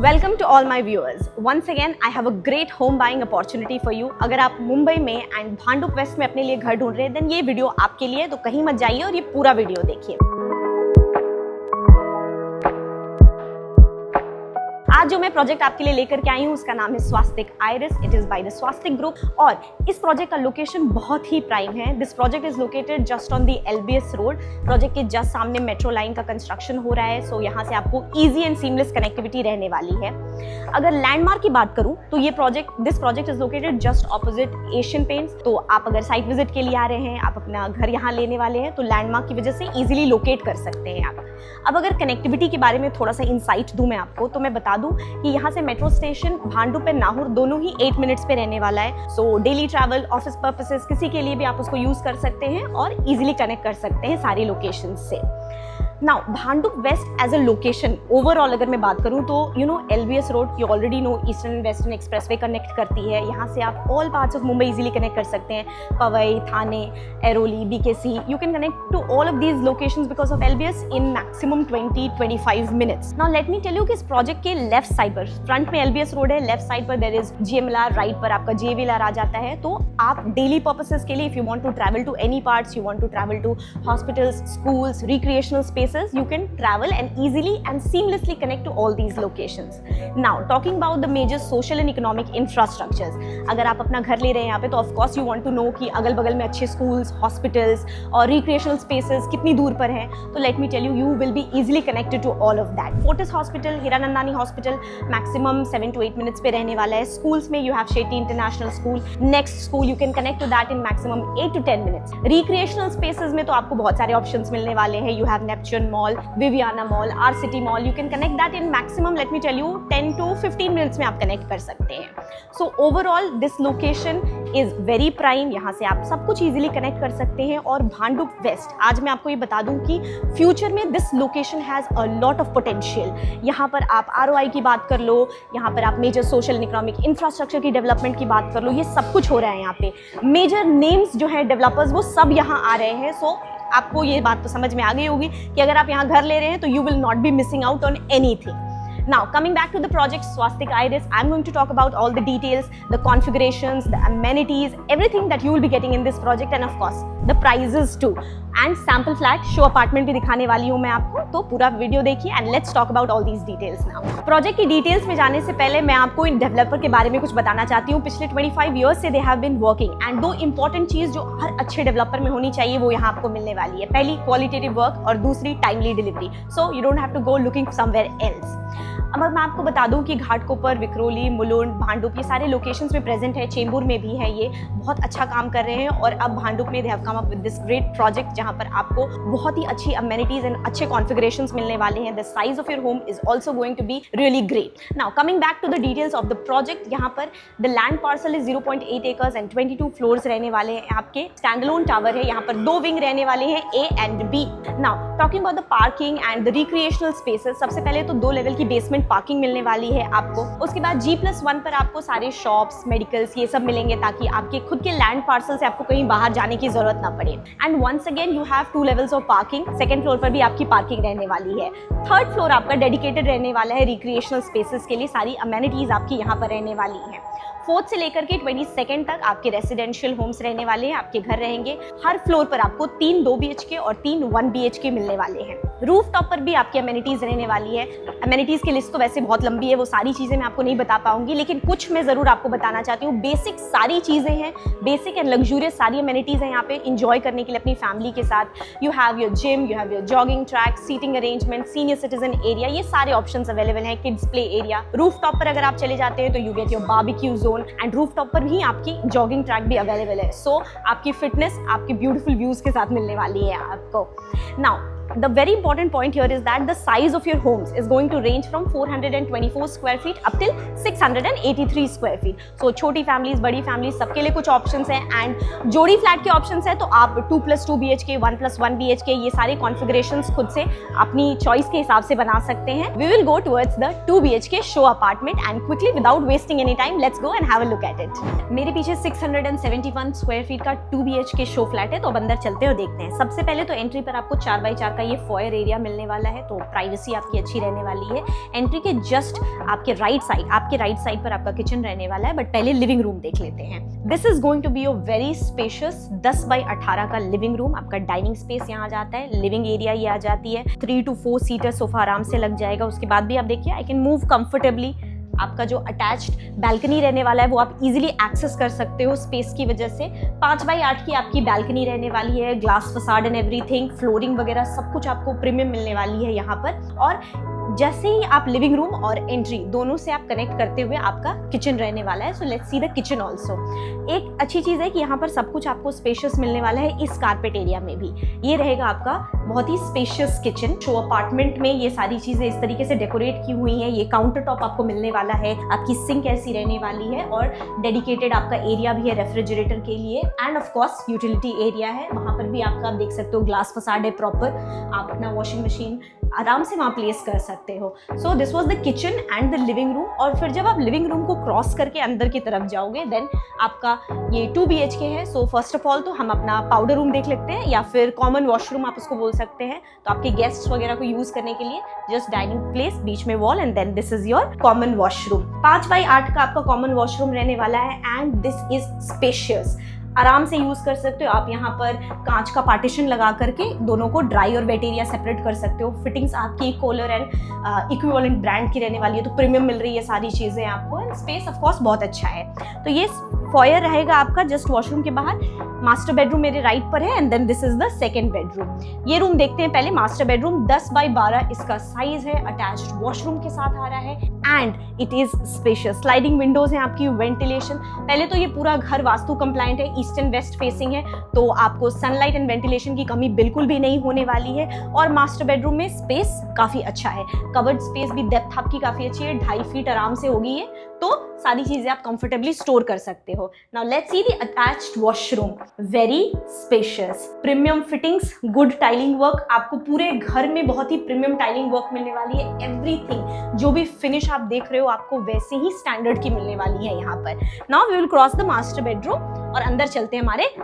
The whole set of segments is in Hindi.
Welcome to all my viewers. Once again I have a great home buying opportunity for you. अगर आप मुंबई में एंड भांडुप वेस्ट में अपने लिए घर ढूंढ रहे हैं देन ये वीडियो आपके लिए, तो कहीं मत जाइए और ये पूरा वीडियो देखिए। आज जो मैं प्रोजेक्ट आपके लिए लेकर के आई हूँ उसका नाम है Swastik Iris. It is by the Swastik group और इस प्रोजेक्ट का लोकेशन बहुत ही प्राइम है। This project is located just on the LBS road. Project के जस्ट सामने मेट्रो लाइन का कंस्ट्रक्शन हो रहा है, सो यहाँ से आपको इजी एंड सीमलेस कनेक्टिविटी रहने वाली है। अगर लैंडमार्क की बात करूँ तो this project is located just opposite Asian paints. तो आप अगर साइट विजिट के लिए आ रहे हैं, आप अपना घर यहाँ लेने वाले हैं, तो लैंडमार्क की वजह से इजीली लोकेट कर सकते हैं आप। अब अगर कनेक्टिविटी के बारे में थोड़ा सा इंसाइट दूं मैं आपको, तो मैं बता दूं कि यहाँ से metro station Bhandup and Nahor दोनों ही 8 मिनट्स पे रहने वाला है। So daily travel, office purposes, किसी के लिए भी आप उसको यूज कर सकते हैं और इजीली कनेक्ट कर सकते हैं सारी लोकेशन से। Now Bhandup west as a location overall अगर मैं बात करूं तो LBS road you already know eastern and western expressway connect करती है। यहाँ से आप all parts of Mumbai easily connect कर सकते हैं। Powai, Thane, Airoli, BKC, you can connect to all of these locations because of LBS in maximum 20-25 minutes. Now let me tell you कि इस प्रोजेक्ट के लेफ्ट साइड पर, फ्रंट में LBS रोड है, लेफ्ट साइड पर देयर इज GMLR, राइट पर आपका JVLR आ जाता है। तो आप डेली पर्पसेस के लिए if you want to travel to any parts, you want to travel to hospitals, schools, recreational spaces, you can travel and easily and seamlessly connect to all these locations. Now talking about the major social and economic infrastructures, अगर आप अपना घर ले रहे हैं यहाँ पे तो of course you want to know कि अगल बगल में अच्छे schools, hospitals और recreational spaces कितनी दूर पर हैं। तो let me tell you, you will be easily connected to all of that. Fortis Hospital, Hiranandani Hospital maximum 7 to 8 minutes पे रहने वाला है। Schools में you have Shetty International School, Next School, you can connect to that in maximum 8 to 10 minutes. Recreational spaces में तो आपको बहुत सारे options मिलने वाले हैं। You have Neptune Mall, Viviana Mall, R-City Mall, you can connect that in maximum, let me tell you, 10 to 15 minutes में आप connect कर सकते हैं। So overall this location is very prime। यहाँ से आप सब कुछ easily connect कर सकते हैं। और भांडुप वेस्ट, आज मैं आपको ये बता दूं कि फ्यूचर में this location has a lot of potential। यहाँ पर आप ROI की बात कर लो, यहाँ पर आप major social and economic infrastructure की डेवलपमेंट की बात कर लो, ये सब कुछ हो रहा है यहाँ पे। मेजर नेम्स जो है डेवलपर्स वो सब यहाँ आ रहे हैं। सो आपको ये बात तो समझ में आ गई होगी कि अगर आप यहाँ घर ले रहे हैं तो you will not be missing out on anything. Now coming back to the project Swastik Iris, I'm going to talk about all the details, the configurations, the amenities, everything that you will be getting in this project and of course the prices too. And sample flat show apartment भी दिखाने वाली हूँ मैं आपको, तो पूरा वीडियो देखिए and let's talk about all these details now. Project की डिटेल्स में जाने से पहले मैं आपको इन डेवलपर के बारे में कुछ बताना चाहती हूँ। पिछले 25 ईयर्स से they have been working and दो इंपॉर्टेंट चीज जो हर अच्छे डेवलपर में होनी चाहिए वो यहाँ आपको मिलने वाली है। पहली क्वालिटेटिव वर्क और दूसरी timely delivery. So you don't have to go looking somewhere else. अब मैं आपको बता दूं कि घाटकोपर, विक्रोली, मुलुंड, भांडुप ये सारे लोकेशंस में प्रेजेंट है। चेंबूर में भी है, ये बहुत अच्छा काम कर रहे हैं। और अब भांडुप में they have come up with this great project जहां पर आपको बहुत ही अच्छी अमेनिटीज एंड अच्छे कॉन्फ़िगरेशंस मिलने वाले हैं। The size of your home is also going to be really great. Now coming back to the details of the project, यहाँ पर the land parcel is 0.8 acres and 22 floors रहने वाले हैं। आपके स्टैंडअलोन टावर है, यहाँ पर 2 विंग रहने वाले हैं, A and B। Now talking about the parking and the recreational spaces, सबसे पहले तो 2 लेवल की बेसमेंट पार्किंग मिलने वाली है आपको। उसके बाद G+1 पर आपको सारे शॉप्स, मेडिकल्स ये सब मिलेंगे ताकि आपके खुद के लैंड पार्सल से आपको कहीं बाहर जाने की जरूरत ना पड़े। And once again you have 2 levels of parking. Second floor पर भी आपकी पार्किंग रहने वाली है। थर्ड फ्लोर आपका डेडिकेटेड रहने वाला है रिक्रिएशनल स्पेसेस के लिए। सारी अमेनिटीज आपकी यहाँ पर रहने वाली हैं। 4th से लेकर के 22nd तक आपके रेसिडेंशियल होम्स रहने वाले हैं, आपके घर रहेंगे। हर फ्लोर पर आपको 3 2 BHK और 3 1 BHK मिलने वाले हैं। रूफ टॉप पर भी आपकी अमेनिटीज रहने वाली है। अमेनिटीज की लिस्ट तो वैसे बहुत लंबी है, वो सारी चीजें मैं आपको नहीं बता पाऊंगी, लेकिन कुछ मैं जरूर आपको बताना चाहती हूँ। बेसिक सारी चीजें हैं, बेसिक एंड लग्जूरियस सारी अमेनिटीज हैं यहाँ पे इंजॉय करने के लिए अपनी फैमिली के साथ। You have your gym, you have your jogging track, seating arrangement, senior citizen area, ये सारे ऑप्शंस अवेलेबल हैं। Kids play area. Roof top पर अगर आप चले जाते हैं तो you get your barbecue zone and roof top पर भी आपकी जॉगिंग ट्रैक भी अवेलेबल है। सो आपकी फिटनेस आपकी ब्यूटीफुल व्यूज के साथ मिलने वाली है आपको। Now the very important point here is that the size of your homes is going to range from 424 square feet up till 683 square feet. So छोटी families, बड़ी families सबके लिए कुछ options हैं and जोड़ी फ्लैट के options हैं तो आप 2+2 BHK, 1+1 BHK ये सारे configurations खुद से अपनी choice के हिसाब से बना सकते हैं। We will go towards the 2 BHK show apartment and quickly without wasting any time let's go and have a look at it. मेरे पीछे 671 square feet का 2 BHK show flat है, तो अब अंदर चलते हैं और देखते हैं। सबसे पहले तो एंट्री पर आपको 4x4 का ये फॉयर एरिया मिलने वाला है, तो प्राइवेसी आपकी अच्छी रहने वाली है। एंट्री के जस्ट आपके राइट साइड पर आपका किचन रहने वाला है, बट पहले लिविंग रूम देख लेते हैं। This is going to be a very spacious 10 by 18 का लिविंग रूम। आपका डाइनिंग स्पेस यहाँ आ जाता है, लिविंग एरिया ये आ जाती है, 3 to 4 सीटर सोफा आराम से लग जाएगा। उसके बाद भी आप देखिए आई कैन मूव कंफर्टेबली। आपका जो अटैच्ड बैल्कनी रहने वाला है वो आप इजीली एक्सेस कर सकते हो स्पेस की वजह से। 5 बाई 8 की आपकी बैल्कनी रहने वाली है, glass facade and everything, flooring वगैरह सब कुछ आपको प्रीमियम मिलने वाली है यहाँ पर। और जैसे ही आप लिविंग रूम और एंट्री दोनों से आप कनेक्ट करते हुए आपका किचन रहने वाला है। So let's see the kitchen also. एक अच्छी चीज़ है कि यहाँ पर सब कुछ आपको स्पेशियस मिलने वाला है इस कारपेट एरिया में भी। ये रहेगा आपका बहुत ही स्पेशियस किचन। शो अपार्टमेंट में ये सारी चीज़ें इस तरीके से डेकोरेट की हुई हैं। ये काउंटर टॉप आपको मिलने वाला है, आपकी सिंक ऐसी रहने वाली है, और डेडिकेटेड आपका एरिया भी है रेफ्रिजरेटर के लिए, end of course utility area है। वहाँ पर भी आपका आप देख सकते हो ग्लास फसाड है प्रॉपर। आप अपना वॉशिंग मशीन आराम से वहाँ प्लेस कर सकते हो। So this was the kitchen and the living room. और फिर जब आप लिविंग रूम को क्रॉस करके अंदर की तरफ जाओगे देन आपका ये 2 BHK है। सो फर्स्ट ऑफ ऑल तो हम अपना पाउडर रूम देख लेते हैं, या फिर कॉमन वॉशरूम आप उसको बोल सकते हैं। तो आपके गेस्ट्स वगैरह को यूज करने के लिए जस्ट डाइनिंग प्लेस, बीच में wall, and then this is your common washroom. 5 by 8 का आपका कॉमन वॉशरूम रहने वाला है, एंड दिस इज स्पेशियस। आराम से यूज कर सकते हो आप। यहाँ पर कांच का पार्टीशन लगा करके दोनों को ड्राई और वेट एरिया सेपरेट कर सकते हो। फिटिंग्स आपकी कोलर एंड इक्विवेलेंट ब्रांड की रहने वाली है, तो प्रीमियम मिल रही है सारी चीजें आपको, एंड स्पेस ऑफ कोर्स बहुत अच्छा है। तो ये फॉयर रहेगा आपका जस्ट वॉशरूम के बाहर। मास्टर बेडरूम मेरे राइट पर है, and then this is the second bedroom. ये रूम देखते हैं पहले। मास्टर बेडरूम 10 बाई 12 इसका साइज है, अटैच्ड वॉशरूम के साथ आ रहा है, and it is spacious. Sliding Windows हैं आपकी, वेंटिलेशन। पहले तो ये पूरा घर वास्तु कंप्लायंट है, ईस्ट एंड वेस्ट फेसिंग है, तो आपको सनलाइट एंड वेंटिलेशन की कमी बिल्कुल भी नहीं होने वाली है। और मास्टर बेडरूम में स्पेस काफी अच्छा है, कवर्ड स्पेस भी, डेप्थ आपकी काफी अच्छी है, 2.5 फीट आराम से होगी ये, तो सारी चीजें आप कंफर्टेबली स्टोर कर सकते हो। Now let's see the attached washroom. Very spacious, premium fittings, good tiling work. आपको पूरे घर में बहुत ही प्रीमियम टाइलिंग वर्क मिलने वाली है। एवरीथिंग, जो भी फिनिश आप देख रहे हो आपको वैसे ही स्टैंडर्ड की मिलने वाली है यहाँ पर। Now we will cross the master bedroom और अंदर चलते हैं हमारे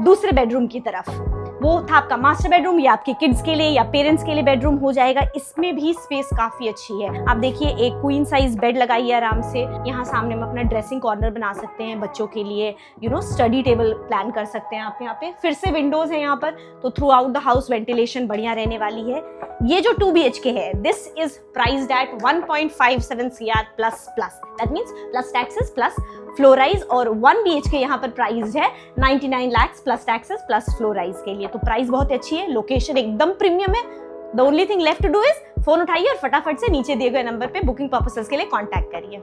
दूसरे बेडरूम की तरफ। वो था आपका मास्टर बेडरूम, या आपके किड्स के लिए या पेरेंट्स के लिए बेडरूम हो जाएगा। इसमें भी स्पेस काफी अच्छी है। आप देखिए एक क्वीन साइज बेड लगाई है आराम से। यहाँ सामने में अपना ड्रेसिंग कॉर्नर बना सकते हैं बच्चों के लिए, स्टडी टेबल प्लान कर सकते हैं आप यहाँ पे। फिर से विंडोज है यहाँ पर, तो throughout the house ventilation बढ़िया रहने वाली है। ये जो 2 BHK है, this is priced at 1.57 CR plus that means plus taxes plus floor rise. और 1 BHK यहाँ पर प्राइस है 99 lakh plus taxes plus floor rise के लिए। तो प्राइस बहुत अच्छी है, लोकेशन एकदम प्रीमियम है। The only thing left to do is phone उठाइए और फटाफट से नीचे दिए गए नंबर पे बुकिंग पर्पसेस के लिए कॉन्टैक्ट करिए।